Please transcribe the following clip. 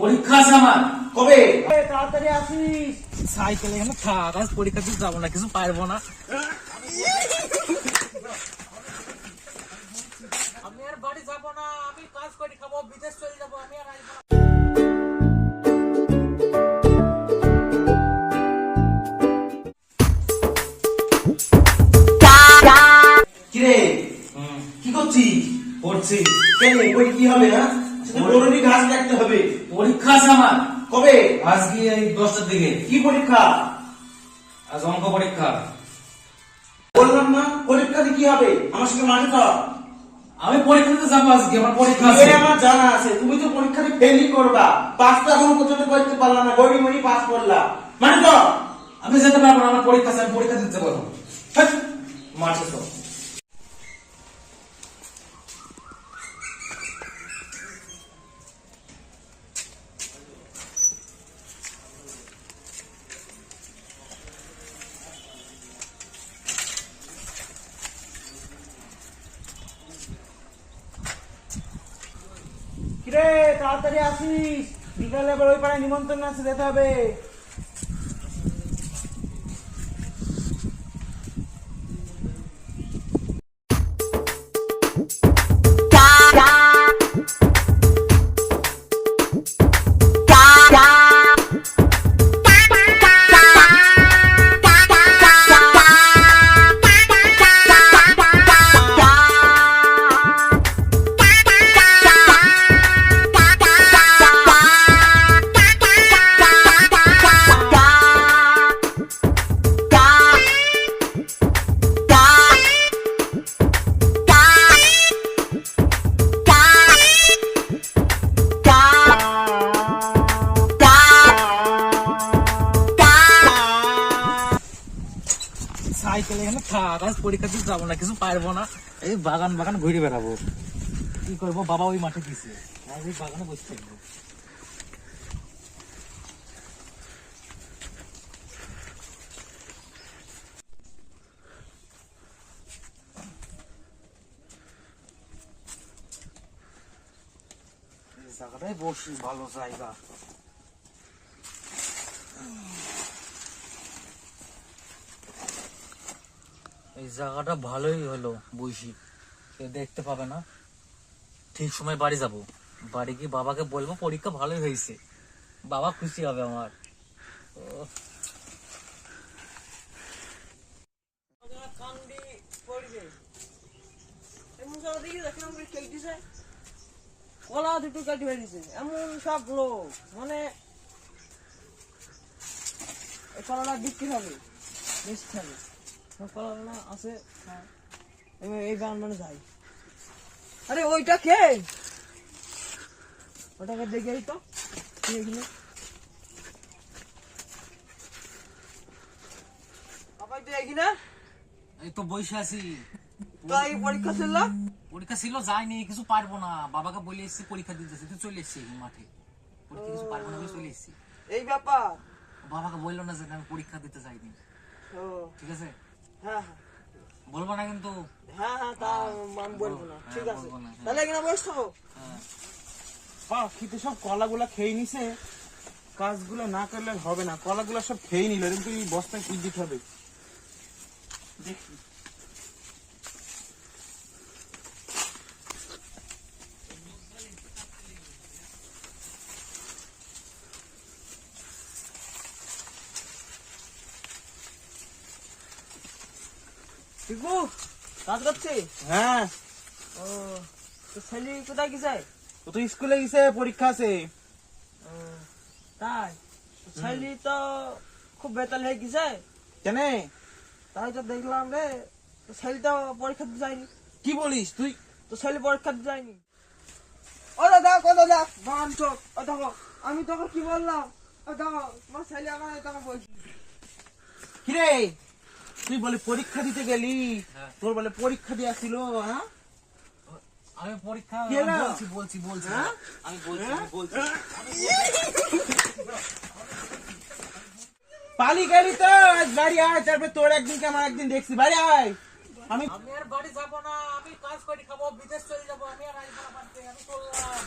পরীক্ষা আছে আমার। কবে? তাড়াতাড়ি আসিস। সাইকেল এখানে থাক, আজ পরীক্ষা দিতে যাবো না, কিছু পারবো না। আমি আর বাড়ি যাবো না, আমি কাজ করে খাবো, বিদেশ চলে যাবো, আমি আর আসবো না। কিরে কি করছিস? পড়ছি। কেন বই কি হবে? হ্যাঁ বরণি ঘাস কাটতে হবে। পরীক্ষা আছে আমার। কবে? আজকে এই 10টার দিকে। কি পরীক্ষা? আজ অঙ্ক পরীক্ষা। বললাম না পরীক্ষাতে কি হবে? আমার সঙ্গে মাঠে তো। আমি পরীক্ষা দিতে যাবো আজকে, আমার পরীক্ষা আছে। আমার জানা আছে, তুমি তো পরীক্ষাতে ফেলই করবা। পাস তো এখনো পর্যন্ত করতে পারলা না, গড়ি মড়ি পাস করলা মানে তো। আমি যেতে পারবো না, আমার পরীক্ষা আছে, আমি পরীক্ষা দিতে যাবো। মাঠে তো। কিরে তাড়াতাড়ি আসিস, বিকালে আবার ওই পাড়ায় নিমন্ত্রণ আছে, যেতে হবে। সাইকেল এখানে থাক, আজ পরীক্ষা দিতে যাবো না, কিছু পারবো না। এই বাগান বাগান ঘুরে বেড়াবো, কি করবো, বাবা ওই মাঠে দিছে, আজ এই বাগানে বসে থাকবো। এই জায়গাটাই বসি, ভালো জায়গা। এই জায়গাটা ভালোই হলো, বসি, কেউ দেখতে পাবে না। ঠিক সময় বাড়ি যাব, বাড়ি গিয়ে বাবাকে বলবো পরীক্ষা ভালোই হয়েছে, বাবা খুশি হবে আমার। কলা দুটো কাটি বেরিয়েছে, এমন সব লোক, মানে কলাটা বিক্রি হবে, বেশি হবে, কলা আছে। এই গান মানে যাই। আরে ওইটা কে? ওটাকে দেখে তো এখানে বাবাই তো এখানে। এই তো বসে আছি। তাই পরীক্ষা ছিল? পরীক্ষা ছিল, যাইনি, কিছু পারবো না, বাবাকে বলে এসেছি পরীক্ষা দিতে, তুই চলে এসেছি মাঠে, পরীক্ষা কিছু পারবো না, আমি চলে এসেছি। এই ব্যাপার। বাবাকে বললো না যে আমি পরীক্ষা দিতে যাইনি, ও ঠিক আছে? হ্যাঁ হ্যাঁ বলবো না কিন্তু। হ্যাঁ হ্যাঁ, তা আমি বলবো না, ঠিক আছে। বলবো না, হ্যাঁ। তাহলে এখানে বসছো। পাখিতে সব কলাগুলা খেয়ে নিছে, কাজগুলো না করলে হবে না। কলাগুলা সব খেয়ে নিল, কিন্তু এই বস্তায় কি দিতে হবে দেখি। ঠিকু কাজ করছে? হ্যাঁ, ও তো ছেলে কোথায় গেছে? ও তো স্কুলে গেছে, পরীক্ষা আছে। ও তাই? ছেলে তো খুব বেতাল হয়ে গেছে। কেন? তাই তো দেখলাম রে, তো ছেলে তো পরীক্ষা দিতে যায়নি। কি বলিস তুই? তো ছেলে পরীক্ষা দিতে যায়নি। ও দাদা, ও দাদা, বান চোখ, ও দেখো আমি তোকে কি বললাম, ও দেখো তোমার ছেলে আমার তোকে বলছি। কিরে তুই বলে পরীক্ষা দিতে গেলি, হ্যাঁ। তোর বলে পরীক্ষা দেওয়া ছিল? হ্যাঁ আমি পরীক্ষা কি হলো? বলছি হ্যাঁ? আমি বলছি। পালি গেলি তো, আজ বাড়ি আয়, তারপরে তোর একদিনকে আমার একদিন দেখছি, বাড়ি আয়। আমি আর বাড়ি যাবো না, আমি কাজ করে খাবো, বিদেশ চলে যাবো, আমি আর আসবো না বাড়িতে, আমি চললাম।